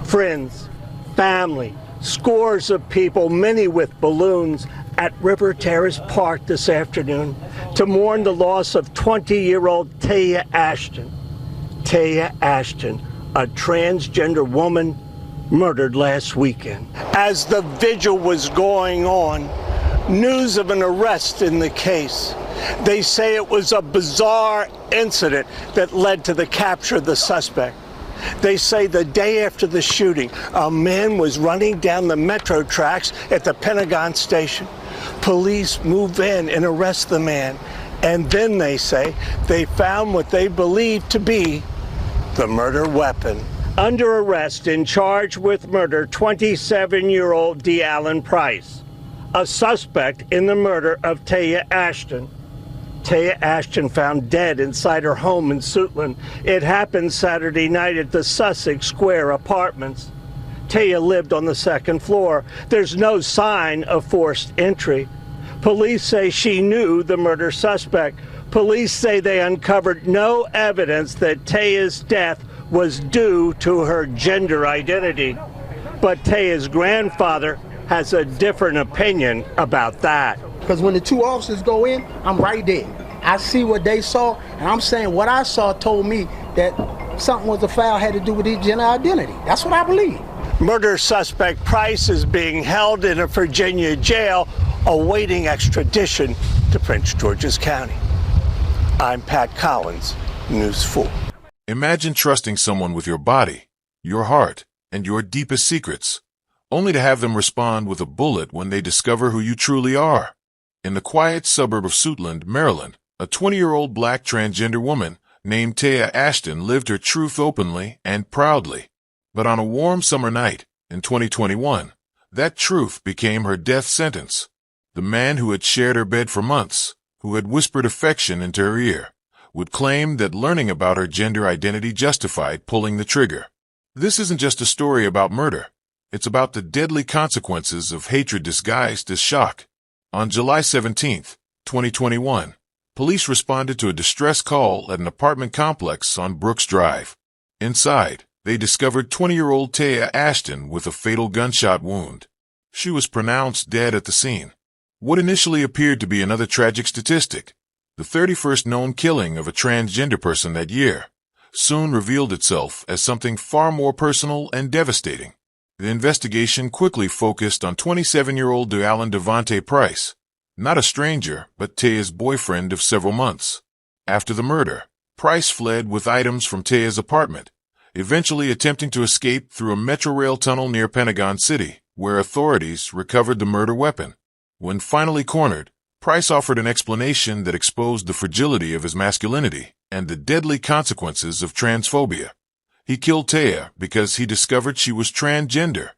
Friends, family, scores of people, many with balloons, at River Terrace Park this afternoon to mourn the loss of 20-year-old Taya Ashton. Taya Ashton, a transgender woman murdered last weekend. As the vigil was going on, news of an arrest in the case. They say it was a bizarre incident that led to the capture of the suspect. They say the day after the shooting, a man was running down the metro tracks at the Pentagon station. Police move in and arrest the man. And then they say they found what they believe to be the murder weapon. Under arrest and charged with murder, 27-year-old De'Allen Price, a suspect in the murder of Taya Ashton. Taya Ashton found dead inside her home in Suitland. It happened Saturday night at the Sussex Square Apartments. Taya lived on the second floor. There's no sign of forced entry. Police say she knew the murder suspect. Police say they uncovered no evidence that Taya's death was due to her gender identity. But Taya's grandfather has a different opinion about that. Because when the two officers go in, I'm right there. I see what they saw, and I'm saying what I saw told me that something was afoul, had to do with his gender identity. That's what I believe. Murder suspect Price is being held in a Virginia jail awaiting extradition to Prince George's County. I'm Pat Collins, News 4. Imagine trusting someone with your body, your heart, and your deepest secrets, only to have them respond with a bullet when they discover who you truly are. In the quiet suburb of Suitland, Maryland, a 20-year-old black transgender woman named Taya Ashton lived her truth openly and proudly. But on a warm summer night in 2021, that truth became her death sentence. The man who had shared her bed for months, who had whispered affection into her ear, would claim that learning about her gender identity justified pulling the trigger. This isn't just a story about murder. It's about the deadly consequences of hatred disguised as shock. On July 17, 2021, police responded to a distress call at an apartment complex on Brooks Drive. Inside, they discovered 20-year-old Taya Ashton with a fatal gunshot wound. She was pronounced dead at the scene. What initially appeared to be another tragic statistic, the 31st known killing of a transgender person that year, soon revealed itself as something far more personal and devastating. The investigation quickly focused on 27-year-old De'Allen Devontae Price, not a stranger, but Taya's boyfriend of several months. After the murder, Price fled with items from Taya's apartment, eventually attempting to escape through a metro rail tunnel near Pentagon City, where authorities recovered the murder weapon. When finally cornered, Price offered an explanation that exposed the fragility of his masculinity and the deadly consequences of transphobia. He killed Taya because he discovered she was transgender,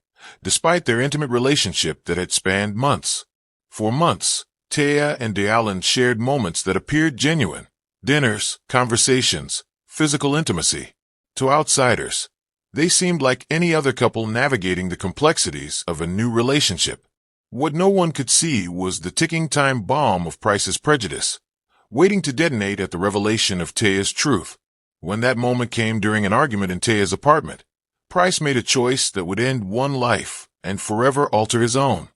despite their intimate relationship that had spanned months. For months, Taya and De'Allen shared moments that appeared genuine: dinners, conversations, physical intimacy. To outsiders, they seemed like any other couple navigating the complexities of a new relationship. What no one could see was the ticking time bomb of Price's prejudice, waiting to detonate at the revelation of Taya's truth. When that moment came during an argument in Taya's apartment, Price made a choice that would end one life and forever alter his own.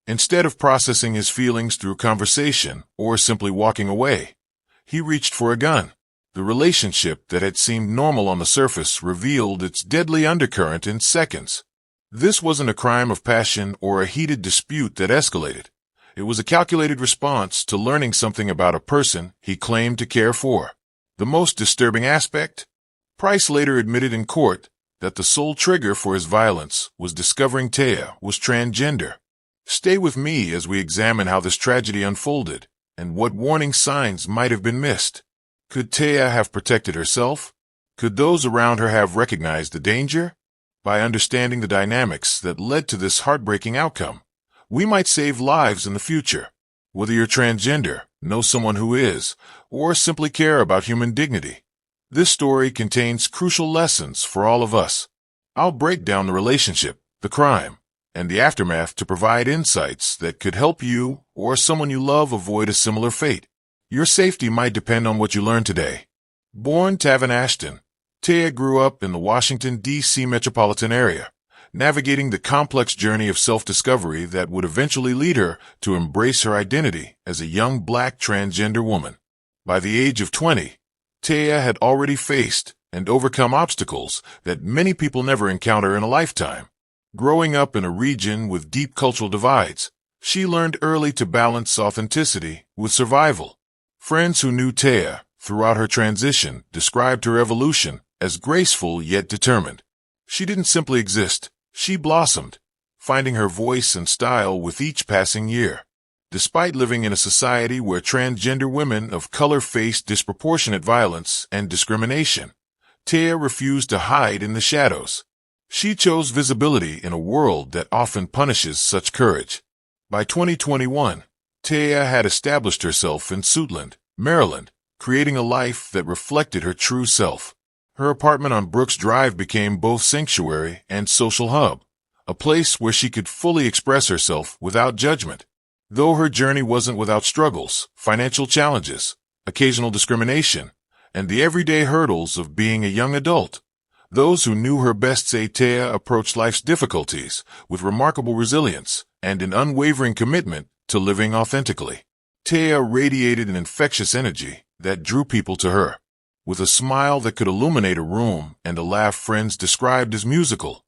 Instead of processing his feelings through conversation or simply walking away, he reached for a gun. The relationship that had seemed normal on the surface revealed its deadly undercurrent in seconds. This wasn't a crime of passion or a heated dispute that escalated. It was a calculated response to learning something about a person he claimed to care for. The most disturbing aspect? Price later admitted in court that the sole trigger for his violence was discovering Taya was transgender. Stay with me as we examine how this tragedy unfolded and what warning signs might have been missed. Could Taya have protected herself? Could those around her have recognized the danger? By understanding the dynamics that led to this heartbreaking outcome, we might save lives in the future. Whether you're transgender, know someone who is, or simply care about human dignity, this story contains crucial lessons for all of us. I'll break down the relationship, the crime, and the aftermath to provide insights that could help you or someone you love avoid a similar fate. Your safety might depend on what you learn today. Born Tavin Ashton, Taya grew up in the Washington, D.C. metropolitan area, navigating the complex journey of self-discovery that would eventually lead her to embrace her identity as a young black transgender woman. By the age of 20, Taya had already faced and overcome obstacles that many people never encounter in a lifetime. Growing up in a region with deep cultural divides, she learned early to balance authenticity with survival. Friends who knew Taya throughout her transition described her evolution as graceful yet determined. She didn't simply exist, she blossomed, finding her voice and style with each passing year. Despite living in a society where transgender women of color faced disproportionate violence and discrimination, Taya refused to hide in the shadows. She chose visibility in a world that often punishes such courage. By 2021, Taya had established herself in Suitland, Maryland, creating a life that reflected her true self. Her apartment on Brooks Drive became both sanctuary and social hub, a place where she could fully express herself without judgment. Though her journey wasn't without struggles, financial challenges, occasional discrimination, and the everyday hurdles of being a young adult, those who knew her best say Taya approached life's difficulties with remarkable resilience and an unwavering commitment to living authentically. Taya radiated an infectious energy that drew people to her. With a smile that could illuminate a room and a laugh friends described as musical,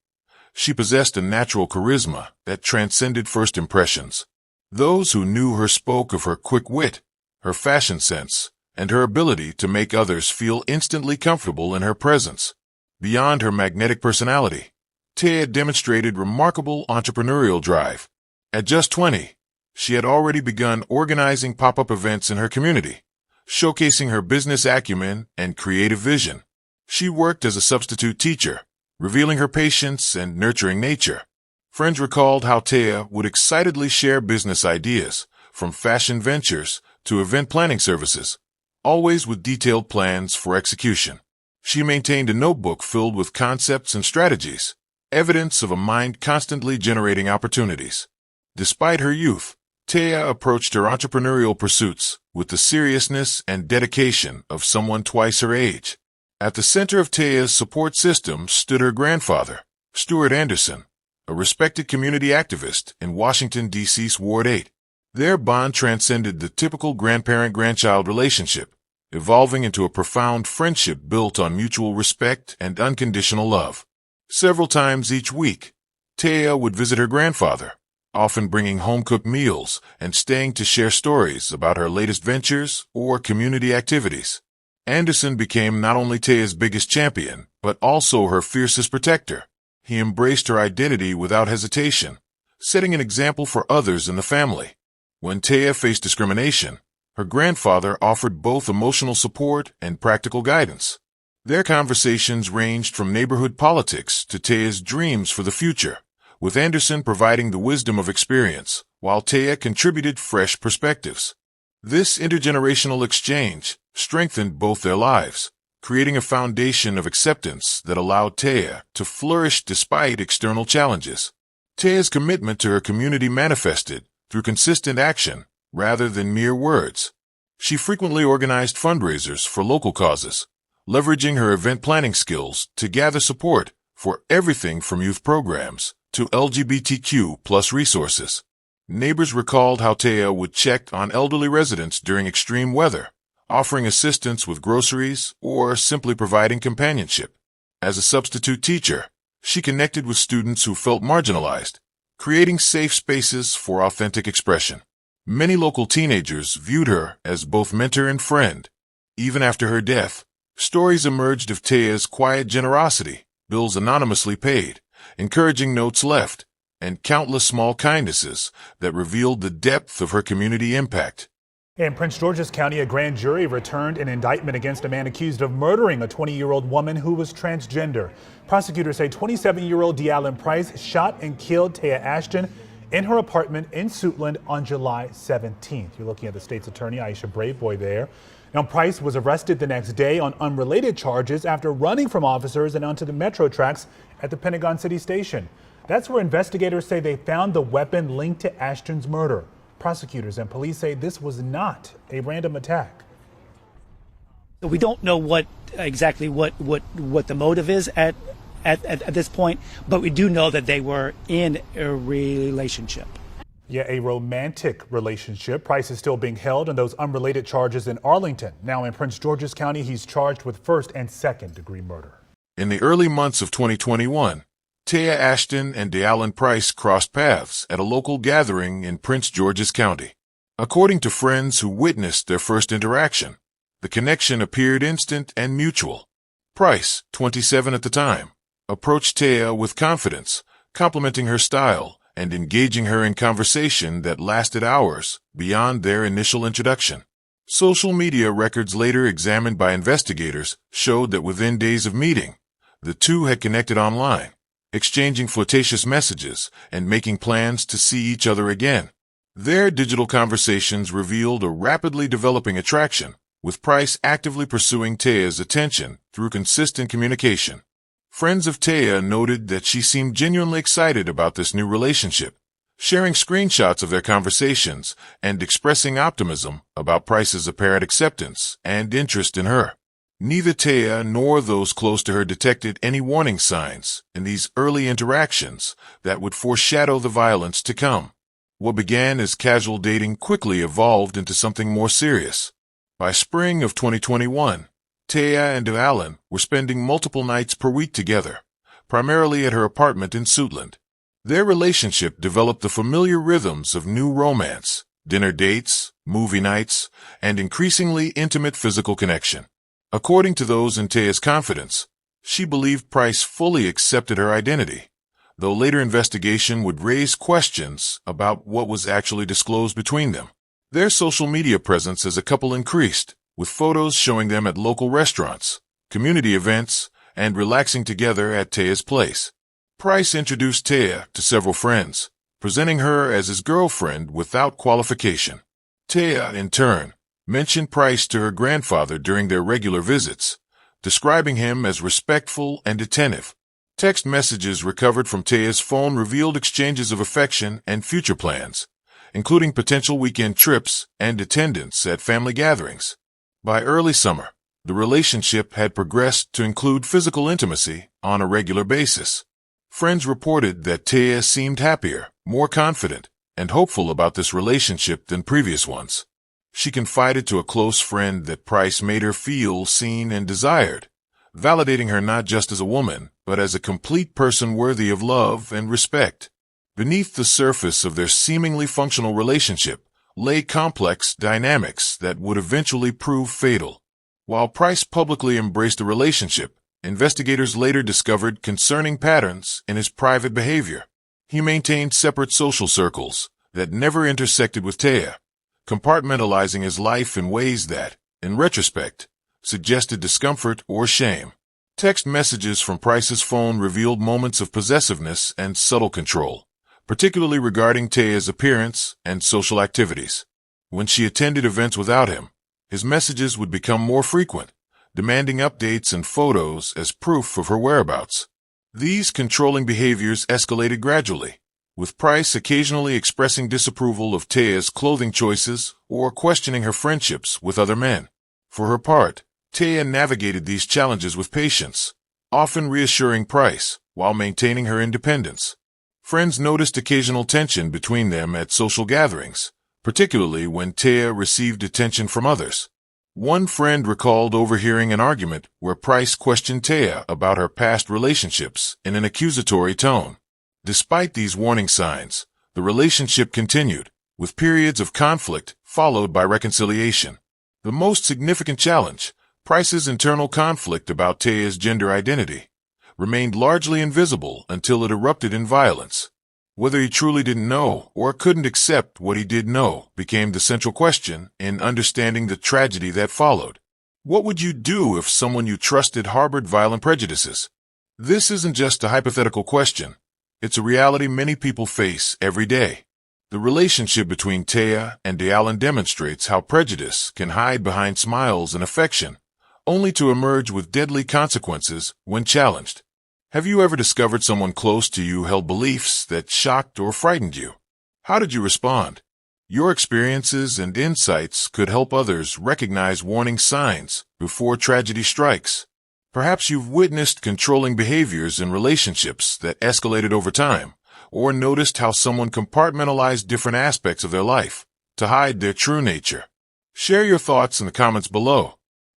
she possessed a natural charisma that transcended first impressions. Those who knew her spoke of her quick wit, her fashion sense, and her ability to make others feel instantly comfortable in her presence. Beyond her magnetic personality, Taya demonstrated remarkable entrepreneurial drive. At just 20, she had already begun organizing pop-up events in her community, showcasing her business acumen and creative vision. She worked as a substitute teacher, revealing her patience and nurturing nature. Friends recalled how Taya would excitedly share business ideas, from fashion ventures to event planning services, always with detailed plans for execution. She maintained a notebook filled with concepts and strategies, evidence of a mind constantly generating opportunities. Despite her youth, Taya approached her entrepreneurial pursuits with the seriousness and dedication of someone twice her age. At the center of Taya's support system stood her grandfather, Stuart Anderson, a respected community activist in Washington, D.C.'s Ward 8. Their bond transcended the typical grandparent-grandchild relationship, evolving into a profound friendship built on mutual respect and unconditional love. Several times each week, Taya would visit her grandfather, often bringing home-cooked meals and staying to share stories about her latest ventures or community activities. Anderson became not only Taya's biggest champion, but also her fiercest protector. He embraced her identity without hesitation, setting an example for others in the family. When Taya faced discrimination, her grandfather offered both emotional support and practical guidance. Their conversations ranged from neighborhood politics to Taya's dreams for the future, with Anderson providing the wisdom of experience, while Taya contributed fresh perspectives. This intergenerational exchange strengthened both their lives, creating a foundation of acceptance that allowed Taya to flourish despite external challenges. Taya's commitment to her community manifested through consistent action rather than mere words. She frequently organized fundraisers for local causes, leveraging her event planning skills to gather support for everything from youth programs to LGBTQ+ resources. Neighbors recalled how Taya would check on elderly residents during extreme weather, offering assistance with groceries or simply providing companionship. As a substitute teacher, she connected with students who felt marginalized, creating safe spaces for authentic expression. Many local teenagers viewed her as both mentor and friend. Even after her death, stories emerged of Taya's quiet generosity, bills anonymously paid, encouraging notes left, and countless small kindnesses that revealed the depth of her community impact. In Prince George's County, a grand jury returned an indictment against a man accused of murdering a 20-year-old woman who was transgender. Prosecutors say 27-year-old De'Allen Price shot and killed Taya Ashton in her apartment in Suitland on July 17th. You're looking at the state's attorney, Aisha Braveboy, there. Now, Price was arrested the next day on unrelated charges after running from officers and onto the metro tracks at the Pentagon City Station. That's where investigators say they found the weapon linked to Ashton's murder. Prosecutors and police say this was not a random attack. We don't know exactly what the motive is at at this point, but we do know that they were in a relationship. Yeah, a romantic relationship. Price is still being held on those unrelated charges in Arlington. Now in Prince George's County, he's charged with first and second degree murder. In the early months of 2021, Taya Ashton and DeAllen Price crossed paths at a local gathering in Prince George's County. According to friends who witnessed their first interaction, the connection appeared instant and mutual. Price, 27 at the time, approached Taya with confidence, complimenting her style and engaging her in conversation that lasted hours beyond their initial introduction. Social media records later examined by investigators showed that within days of meeting, the two had connected online, exchanging flirtatious messages and making plans to see each other again. Their digital conversations revealed a rapidly developing attraction, with Price actively pursuing Taya's attention through consistent communication. Friends of Taya noted that she seemed genuinely excited about this new relationship, sharing screenshots of their conversations and expressing optimism about Price's apparent acceptance and interest in her. Neither Taya nor those close to her detected any warning signs in these early interactions that would foreshadow the violence to come. What began as casual dating quickly evolved into something more serious. By spring of 2021, Taya and DeAllen were spending multiple nights per week together, primarily at her apartment in Suitland. Their relationship developed the familiar rhythms of new romance, dinner dates, movie nights, and increasingly intimate physical connection. According to those in Taya's confidence, she believed Price fully accepted her identity, though later investigation would raise questions about what was actually disclosed between them. Their social media presence as a couple increased, with photos showing them at local restaurants, community events, and relaxing together at Taya's place. Price introduced Taya to several friends, presenting her as his girlfriend without qualification. Taya, in turn, mentioned Price to her grandfather during their regular visits, describing him as respectful and attentive. Text messages recovered from Taya's phone revealed exchanges of affection and future plans, including potential weekend trips and attendance at family gatherings. By early summer, the relationship had progressed to include physical intimacy on a regular basis. Friends reported that Taya seemed happier, more confident, and hopeful about this relationship than previous ones. She confided to a close friend that Price made her feel seen and desired, validating her not just as a woman, but as a complete person worthy of love and respect. Beneath the surface of their seemingly functional relationship lay complex dynamics that would eventually prove fatal. While Price publicly embraced the relationship, investigators later discovered concerning patterns in his private behavior. He maintained separate social circles that never intersected with Taya, compartmentalizing his life in ways that, in retrospect, suggested discomfort or shame. Text messages from Price's phone revealed moments of possessiveness and subtle control, particularly regarding Taya's appearance and social activities. When she attended events without him, his messages would become more frequent, demanding updates and photos as proof of her whereabouts. These controlling behaviors escalated gradually, with Price occasionally expressing disapproval of Taya's clothing choices or questioning her friendships with other men. For her part, Taya navigated these challenges with patience, often reassuring Price while maintaining her independence. Friends noticed occasional tension between them at social gatherings, particularly when Taya received attention from others. One friend recalled overhearing an argument where Price questioned Taya about her past relationships in an accusatory tone. Despite these warning signs, the relationship continued, with periods of conflict followed by reconciliation. The most significant challenge, Price's internal conflict about Taya's gender identity, remained largely invisible until it erupted in violence. Whether he truly didn't know or couldn't accept what he did know became the central question in understanding the tragedy that followed. What would you do if someone you trusted harbored violent prejudices? This isn't just a hypothetical question. It's a reality many people face every day. The relationship between Taya and DeAllen demonstrates how prejudice can hide behind smiles and affection, only to emerge with deadly consequences when challenged. Have you ever discovered someone close to you held beliefs that shocked or frightened you? How did you respond? Your experiences and insights could help others recognize warning signs before tragedy strikes. Perhaps you've witnessed controlling behaviors in relationships that escalated over time, or noticed how someone compartmentalized different aspects of their life to hide their true nature. Share your thoughts in the comments below.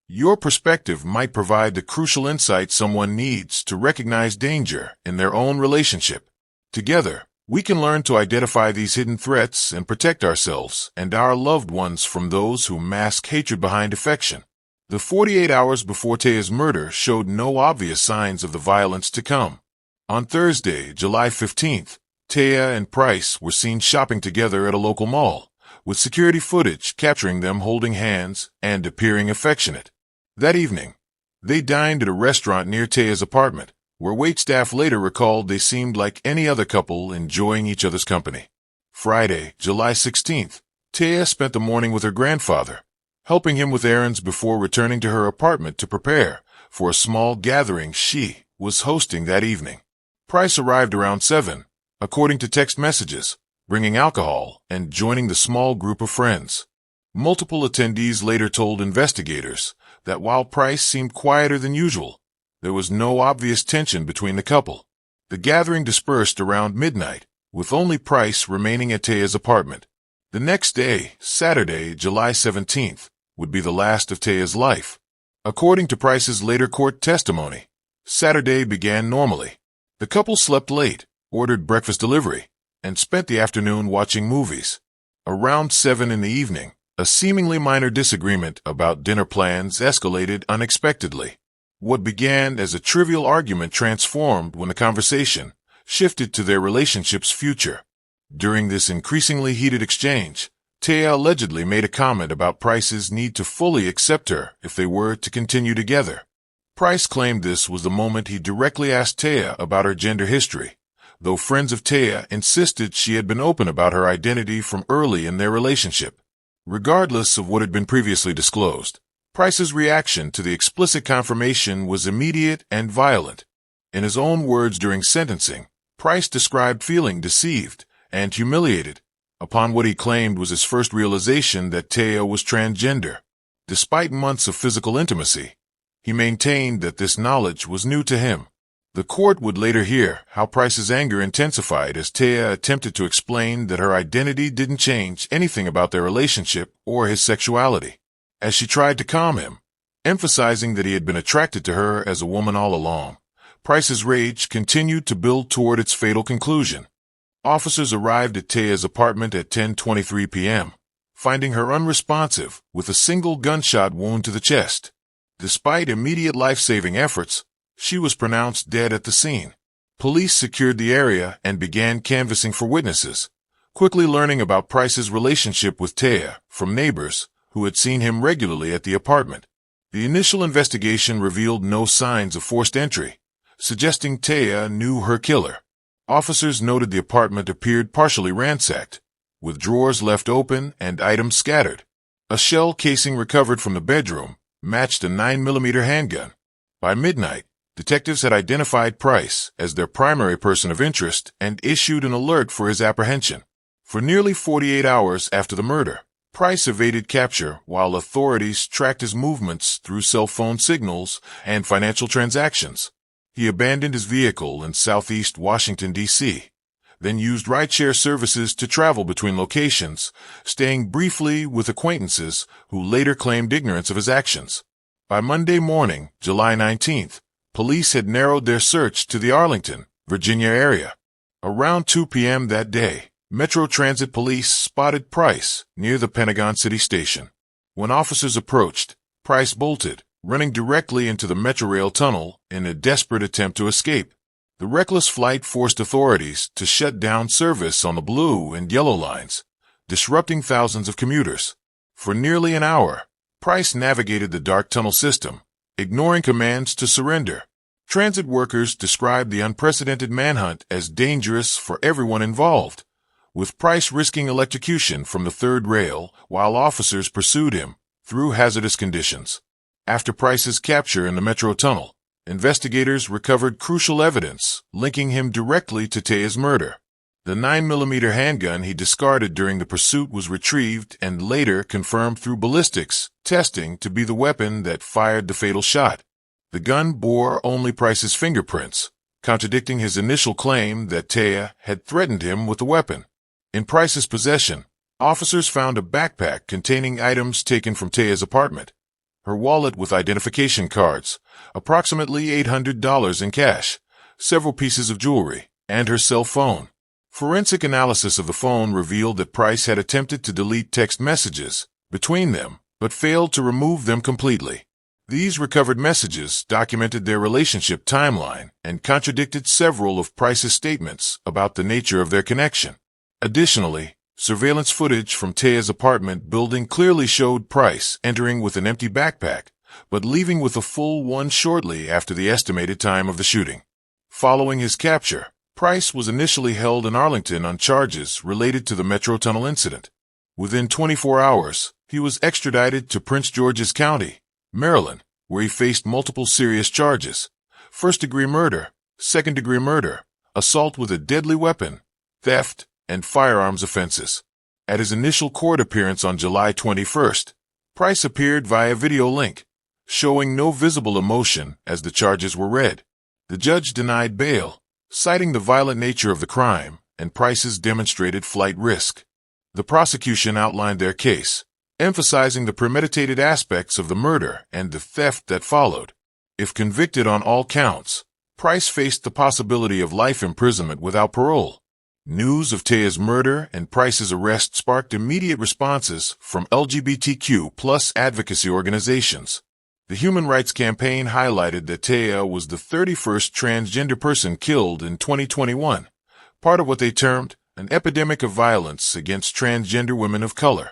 Your perspective might provide the crucial insight someone needs to recognize danger in their own relationship. Together, we can learn to identify these hidden threats and protect ourselves and our loved ones from those who mask hatred behind affection. The 48 hours before Taya's murder showed no obvious signs of the violence to come. On Thursday, July 15th, Taya and Price were seen shopping together at a local mall, with security footage capturing them holding hands and appearing affectionate. That evening, they dined at a restaurant near Taya's apartment, where waitstaff later recalled they seemed like any other couple enjoying each other's company. Friday, July 16th, Taya spent the morning with her grandfather, helping him with errands before returning to her apartment to prepare for a small gathering she was hosting that evening. Price arrived around 7, according to text messages, bringing alcohol and joining the small group of friends. Multiple attendees later told investigators that while Price seemed quieter than usual, there was no obvious tension between the couple. The gathering dispersed around midnight, with only Price remaining at Taya's apartment. The next day, Saturday, July 17th, would be the last of Taya's life. According to Price's later court testimony, Saturday began normally. The couple slept late, ordered breakfast delivery, and spent the afternoon watching movies. Around 7 in the evening, a seemingly minor disagreement about dinner plans escalated unexpectedly. What began as a trivial argument transformed when the conversation shifted to their relationship's future. During this increasingly heated exchange, Taya allegedly made a comment about Price's need to fully accept her if they were to continue together. Price claimed this was the moment he directly asked Taya about her gender history, though friends of Taya insisted she had been open about her identity from early in their relationship. Regardless of what had been previously disclosed, Price's reaction to the explicit confirmation was immediate and violent. In his own words during sentencing, Price described feeling deceived and humiliated upon what he claimed was his first realization that Taya was transgender. Despite months of physical intimacy, he maintained that this knowledge was new to him. The court would later hear how Price's anger intensified as Taya attempted to explain that her identity didn't change anything about their relationship or his sexuality. As she tried to calm him, emphasizing that he had been attracted to her as a woman all along, Price's rage continued to build toward its fatal conclusion. Officers arrived at Taya's apartment at 10:23 p.m., finding her unresponsive with a single gunshot wound to the chest. Despite immediate life-saving efforts, she was pronounced dead at the scene. Police secured the area and began canvassing for witnesses, quickly learning about Price's relationship with Taya from neighbors who had seen him regularly at the apartment. The initial investigation revealed no signs of forced entry, suggesting Taya knew her killer. Officers noted the apartment appeared partially ransacked, with drawers left open and items scattered. A shell casing recovered from the bedroom matched a 9mm handgun. By midnight, detectives had identified Price as their primary person of interest and issued an alert for his apprehension. For nearly 48 hours after the murder, Price evaded capture while authorities tracked his movements through cell phone signals and financial transactions. He abandoned his vehicle in southeast Washington, D.C., then used rideshare services to travel between locations, staying briefly with acquaintances who later claimed ignorance of his actions. By Monday morning, July 19th, police had narrowed their search to the Arlington, Virginia area. Around 2 p.m. that day, Metro Transit Police spotted Price near the Pentagon City Station. When officers approached, Price bolted, running directly into the Metrorail tunnel in a desperate attempt to escape. The reckless flight forced authorities to shut down service on the blue and yellow lines, disrupting thousands of commuters. For nearly an hour, Price navigated the dark tunnel system, ignoring commands to surrender. Transit workers described the unprecedented manhunt as dangerous for everyone involved, with Price risking electrocution from the third rail while officers pursued him through hazardous conditions. After Price's capture in the Metro tunnel, investigators recovered crucial evidence linking him directly to Taya's murder. The 9mm handgun he discarded during the pursuit was retrieved and later confirmed through ballistics testing to be the weapon that fired the fatal shot. The gun bore only Price's fingerprints, contradicting his initial claim that Taya had threatened him with the weapon. In Price's possession, officers found a backpack containing items taken from Taya's apartment, her wallet with identification cards, approximately $800 in cash, several pieces of jewelry, and her cell phone. Forensic analysis of the phone revealed that Price had attempted to delete text messages between them, but failed to remove them completely. These recovered messages documented their relationship timeline and contradicted several of Price's statements about the nature of their connection. Additionally, surveillance footage from Taya's apartment building clearly showed Price entering with an empty backpack, but leaving with a full one shortly after the estimated time of the shooting. Following his capture, Price was initially held in Arlington on charges related to the Metro Tunnel incident. Within 24 hours, he was extradited to Prince George's County, Maryland, where he faced multiple serious charges: first-degree murder, second-degree murder, assault with a deadly weapon, theft, and firearms offenses. At his initial court appearance on July 21st, Price appeared via video link, showing no visible emotion as the charges were read. The judge denied bail, citing the violent nature of the crime and Price's demonstrated flight risk. The prosecution outlined their case, emphasizing the premeditated aspects of the murder and the theft that followed. If convicted on all counts, Price faced the possibility of life imprisonment without parole. News of Taya's murder and Price's arrest sparked immediate responses from LGBTQ+ advocacy organizations. The Human Rights Campaign highlighted that Taya was the 31st transgender person killed in 2021, part of what they termed an epidemic of violence against transgender women of color.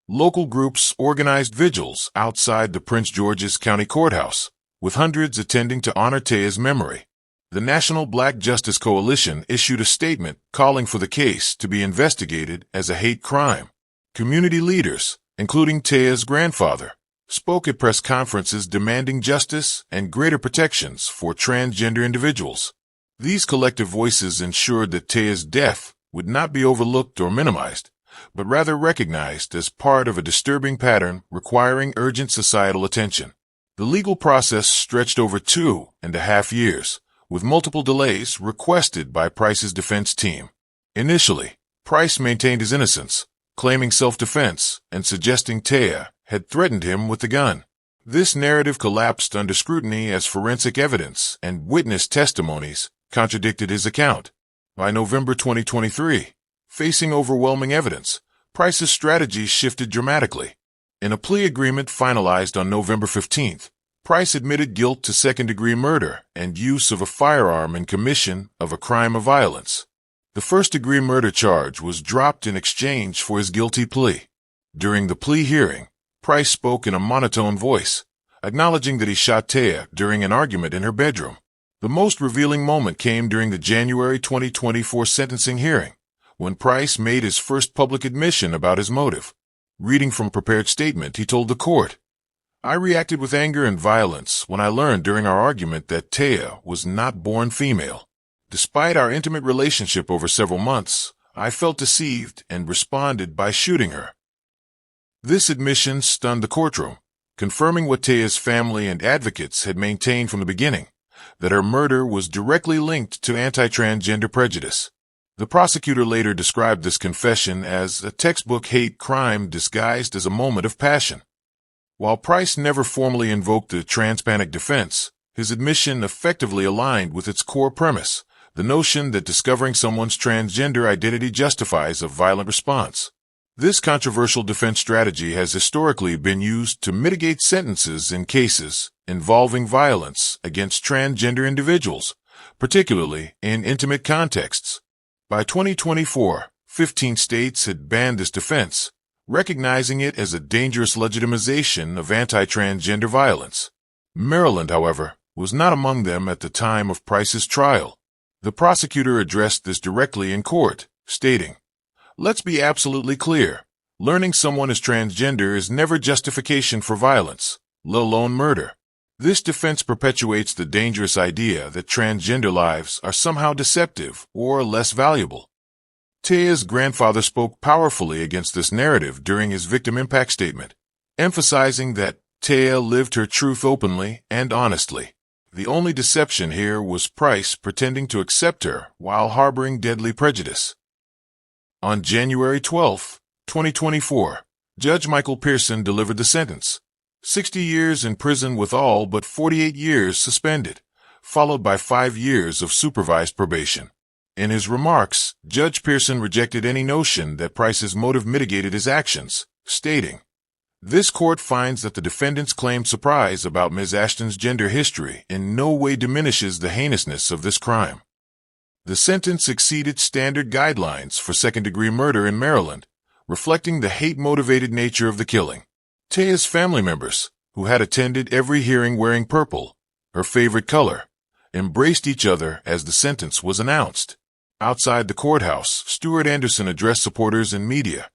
Local groups organized vigils outside the Prince George's County Courthouse, with hundreds attending to honor Taya's memory. The National Black Justice Coalition issued a statement calling for the case to be investigated as a hate crime. Community leaders, including Taya's grandfather, spoke at press conferences demanding justice and greater protections for transgender individuals. These collective voices ensured that Taya's death would not be overlooked or minimized, but rather recognized as part of a disturbing pattern requiring urgent societal attention. The legal process stretched over 2.5 years, with multiple delays requested by Price's defense team. Initially, Price maintained his innocence, claiming self-defense and suggesting Taya had threatened him with the gun. This narrative collapsed under scrutiny as forensic evidence and witness testimonies contradicted his account. By November 2023, facing overwhelming evidence, Price's strategy shifted dramatically. In a plea agreement finalized on November 15th, Price admitted guilt to second-degree murder and use of a firearm in commission of a crime of violence. The first-degree murder charge was dropped in exchange for his guilty plea. During the plea hearing, Price spoke in a monotone voice, acknowledging that he shot Taya during an argument in her bedroom. The most revealing moment came during the January 2024 sentencing hearing, when Price made his first public admission about his motive. Reading from a prepared statement, he told the court, "I reacted with anger and violence when I learned during our argument that Taya was not born female. Despite our intimate relationship over several months, I felt deceived and responded by shooting her." This admission stunned the courtroom, confirming what Taya's family and advocates had maintained from the beginning, that her murder was directly linked to anti-transgender prejudice. The prosecutor later described this confession as a textbook hate crime disguised as a moment of passion. While Price never formally invoked the transpanic defense, his admission effectively aligned with its core premise, the notion that discovering someone's transgender identity justifies a violent response. This controversial defense strategy has historically been used to mitigate sentences in cases involving violence against transgender individuals, particularly in intimate contexts. By 2024, 15 states had banned this defense, recognizing it as a dangerous legitimization of anti-transgender violence. Maryland, however, was not among them at the time of Price's trial. The prosecutor addressed this directly in court, stating, "Let's be absolutely clear. Learning someone is transgender is never justification for violence, let alone murder. This defense perpetuates the dangerous idea that transgender lives are somehow deceptive or less valuable." Taya's grandfather spoke powerfully against this narrative during his victim impact statement, emphasizing that Taya lived her truth openly and honestly. The only deception here was Price pretending to accept her while harboring deadly prejudice. On January 12, 2024, Judge Michael Pearson delivered the sentence: 60 years in prison with all but 48 years suspended, followed by 5 years of supervised probation. In his remarks, Judge Pearson rejected any notion that Price's motive mitigated his actions, stating, "This court finds that the defendant's claimed surprise about Ms. Ashton's gender history in no way diminishes the heinousness of this crime." The sentence exceeded standard guidelines for second-degree murder in Maryland, reflecting the hate-motivated nature of the killing. Taya's family members, who had attended every hearing wearing purple, her favorite color, embraced each other as the sentence was announced. Outside the courthouse, Stuart Anderson addressed supporters and media.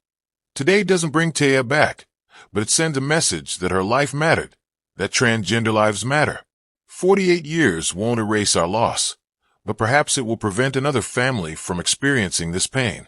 "Today doesn't bring Taya back, but it sends a message that her life mattered, that transgender lives matter. 48 years won't erase our loss, but perhaps it will prevent another family from experiencing this pain."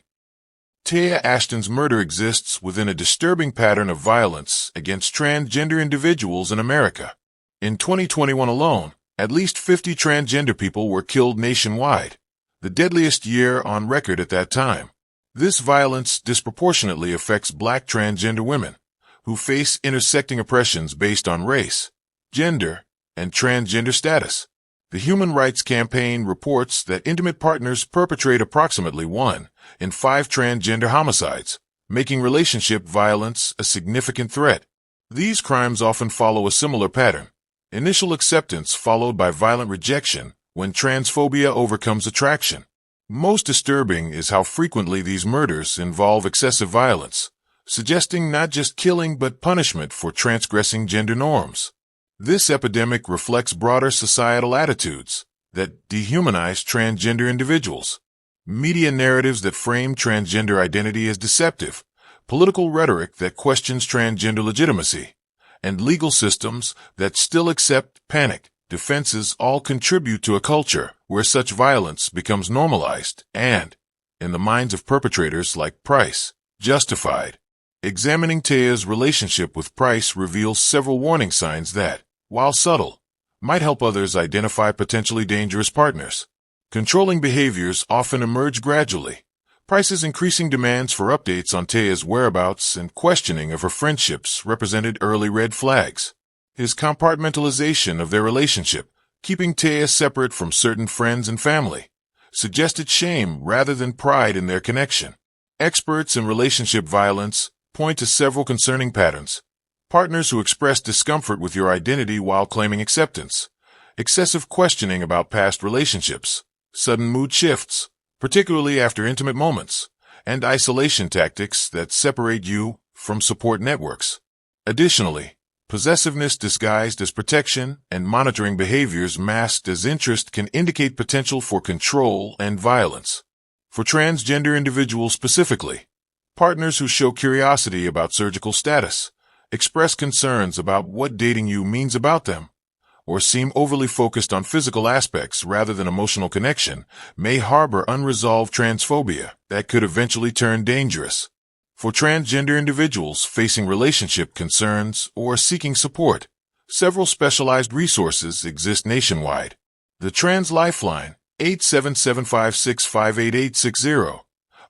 Taya Ashton's murder exists within a disturbing pattern of violence against transgender individuals in America. In 2021 alone, at least 50 transgender people were killed nationwide, the deadliest year on record at that time. This violence disproportionately affects Black transgender women, who face intersecting oppressions based on race, gender, and transgender status. The Human Rights Campaign reports that intimate partners perpetrate approximately 1 in 5 transgender homicides, making relationship violence a significant threat. These crimes often follow a similar pattern: initial acceptance followed by violent rejection when transphobia overcomes attraction. Most disturbing is how frequently these murders involve excessive violence, suggesting not just killing but punishment for transgressing gender norms. This epidemic reflects broader societal attitudes that dehumanize transgender individuals, media narratives that frame transgender identity as deceptive, political rhetoric that questions transgender legitimacy, and legal systems that still accept panic defenses all contribute to a culture where such violence becomes normalized and, in the minds of perpetrators like Price, justified. Examining Taya's relationship with Price reveals several warning signs that, while subtle, might help others identify potentially dangerous partners. Controlling behaviors often emerge gradually. Price's increasing demands for updates on Taya's whereabouts and questioning of her friendships represented early red flags. His compartmentalization of their relationship, keeping Taya separate from certain friends and family, suggested shame rather than pride in their connection. Experts in relationship violence point to several concerning patterns: partners who express discomfort with your identity while claiming acceptance, excessive questioning about past relationships, sudden mood shifts, particularly after intimate moments, and isolation tactics that separate you from support networks. Additionally, possessiveness disguised as protection and monitoring behaviors masked as interest can indicate potential for control and violence. For transgender individuals specifically, partners who show curiosity about surgical status, express concerns about what dating you means about them, or seem overly focused on physical aspects rather than emotional connection may harbor unresolved transphobia that could eventually turn dangerous. For transgender individuals facing relationship concerns or seeking support, several specialized resources exist nationwide. The Trans Lifeline, 87756588860,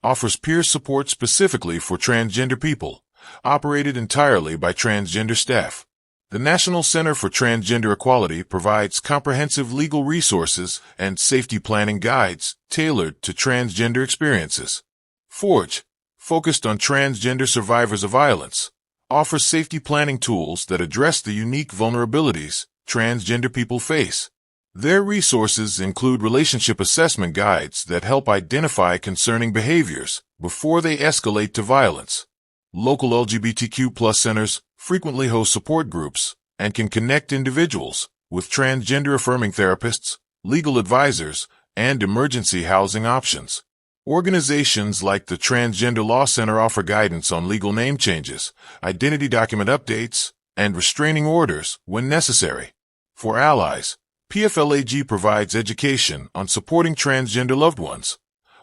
offers peer support specifically for transgender people, operated entirely by transgender staff. The National Center for Transgender Equality provides comprehensive legal resources and safety planning guides tailored to transgender experiences. Forge, focused on transgender survivors of violence, offers safety planning tools that address the unique vulnerabilities transgender people face. Their resources include relationship assessment guides that help identify concerning behaviors before they escalate to violence. Local LGBTQ+ centers frequently host support groups and can connect individuals with transgender-affirming therapists, legal advisors, and emergency housing options. Organizations like the Transgender Law Center offer guidance on legal name changes, identity document updates, and restraining orders when necessary. For allies, PFLAG provides education on supporting transgender loved ones,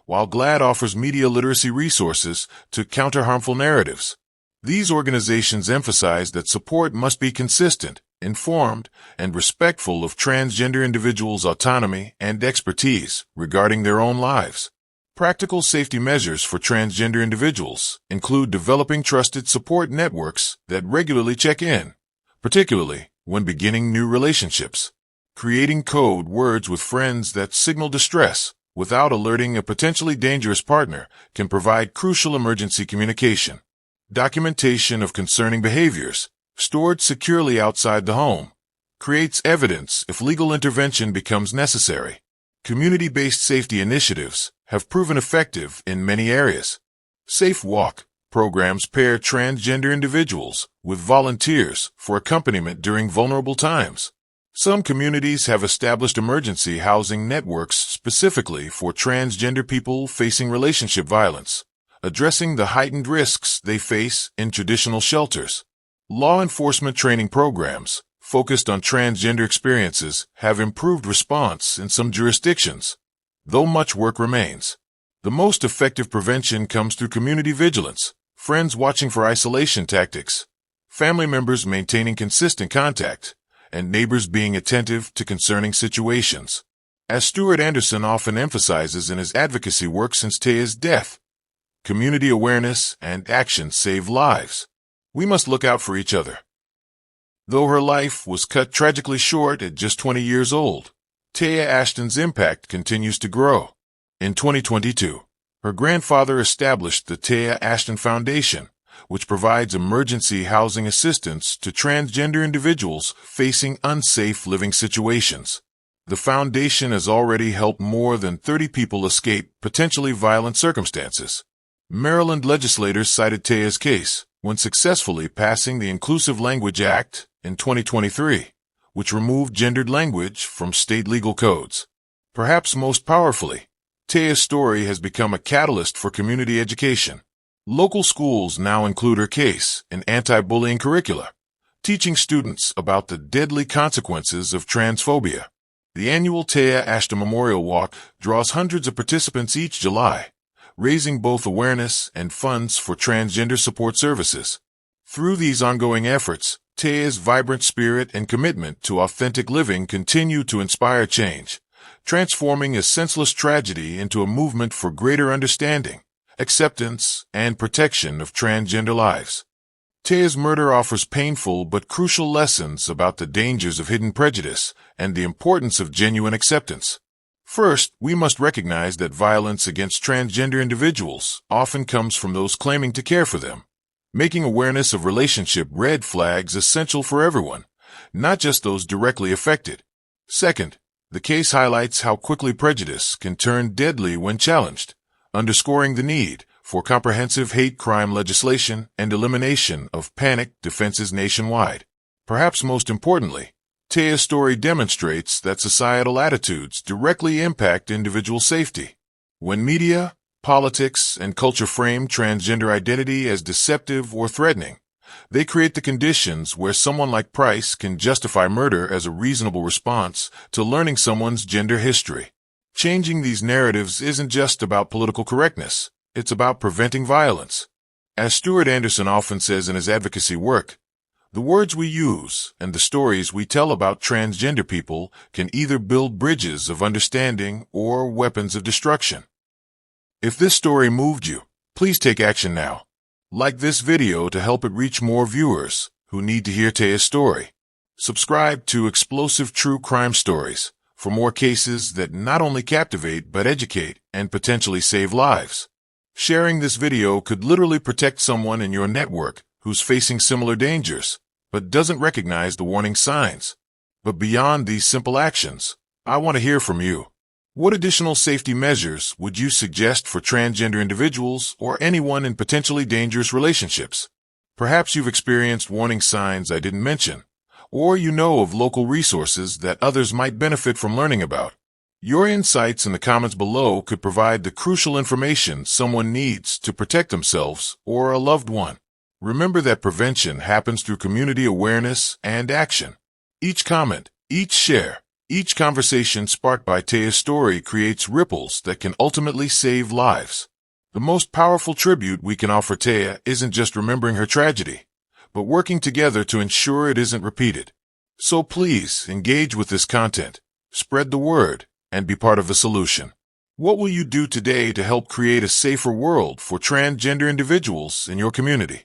while GLAAD offers media literacy resources to counter harmful narratives. These organizations emphasize that support must be consistent, informed, and respectful of transgender individuals' autonomy and expertise regarding their own lives. Practical safety measures for transgender individuals include developing trusted support networks that regularly check in, particularly when beginning new relationships. Creating code words with friends that signal distress without alerting a potentially dangerous partner can provide crucial emergency communication. Documentation of concerning behaviors, stored securely outside the home, creates evidence if legal intervention becomes necessary. Community-based safety initiatives have proven effective in many areas. Safe Walk programs pair transgender individuals with volunteers for accompaniment during vulnerable times. Some communities have established emergency housing networks specifically for transgender people facing relationship violence, addressing the heightened risks they face in traditional shelters. Law enforcement training programs focused on transgender experiences have improved response in some jurisdictions, though much work remains. The most effective prevention comes through community vigilance, friends watching for isolation tactics, family members maintaining consistent contact, and neighbors being attentive to concerning situations. As Stuart Anderson often emphasizes in his advocacy work since Taya's death, community awareness and action save lives. We must look out for each other. Though her life was cut tragically short at just 20 years old, Taya Ashton's impact continues to grow. In 2022, her grandfather established the Taya Ashton Foundation, which provides emergency housing assistance to transgender individuals facing unsafe living situations. The foundation has already helped more than 30 people escape potentially violent circumstances. Maryland legislators cited Taya's case when successfully passing the Inclusive Language Act in 2023, which removed gendered language from state legal codes. Perhaps most powerfully, Taya's story has become a catalyst for community education. Local schools now include her case in anti-bullying curricula, teaching students about the deadly consequences of transphobia. The annual Taya Ashton Memorial Walk draws hundreds of participants each July, raising both awareness and funds for transgender support services. Through these ongoing efforts, Taya's vibrant spirit and commitment to authentic living continue to inspire change, transforming a senseless tragedy into a movement for greater understanding, acceptance, and protection of transgender lives. Taya's murder offers painful but crucial lessons about the dangers of hidden prejudice and the importance of genuine acceptance. First, we must recognize that violence against transgender individuals often comes from those claiming to care for them, making awareness of relationship red flags essential for everyone, not just those directly affected. Second, the case highlights how quickly prejudice can turn deadly when challenged, underscoring the need for comprehensive hate crime legislation and elimination of panic defenses nationwide. Perhaps most importantly, Taya's story demonstrates that societal attitudes directly impact individual safety. When media, politics, and culture frame transgender identity as deceptive or threatening, they create the conditions where someone like Price can justify murder as a reasonable response to learning someone's gender history. Changing these narratives isn't just about political correctness, it's about preventing violence. As Stuart Anderson often says in his advocacy work, the words we use and the stories we tell about transgender people can either build bridges of understanding or weapons of destruction. If this story moved you, please take action now. Like this video to help it reach more viewers who need to hear Taya's story. Subscribe to Explosive True Crime Stories for more cases that not only captivate but educate and potentially save lives. Sharing this video could literally protect someone in your network who's facing similar dangers, but doesn't recognize the warning signs. But beyond these simple actions, I want to hear from you. What additional safety measures would you suggest for transgender individuals or anyone in potentially dangerous relationships? Perhaps you've experienced warning signs I didn't mention, or you know of local resources that others might benefit from learning about. Your insights in the comments below could provide the crucial information someone needs to protect themselves or a loved one. Remember that prevention happens through community awareness and action. Each comment, each share, each conversation sparked by Taya's story creates ripples that can ultimately save lives. The most powerful tribute we can offer Taya isn't just remembering her tragedy, but working together to ensure it isn't repeated. So please engage with this content, spread the word, and be part of the solution. What will you do today to help create a safer world for transgender individuals in your community?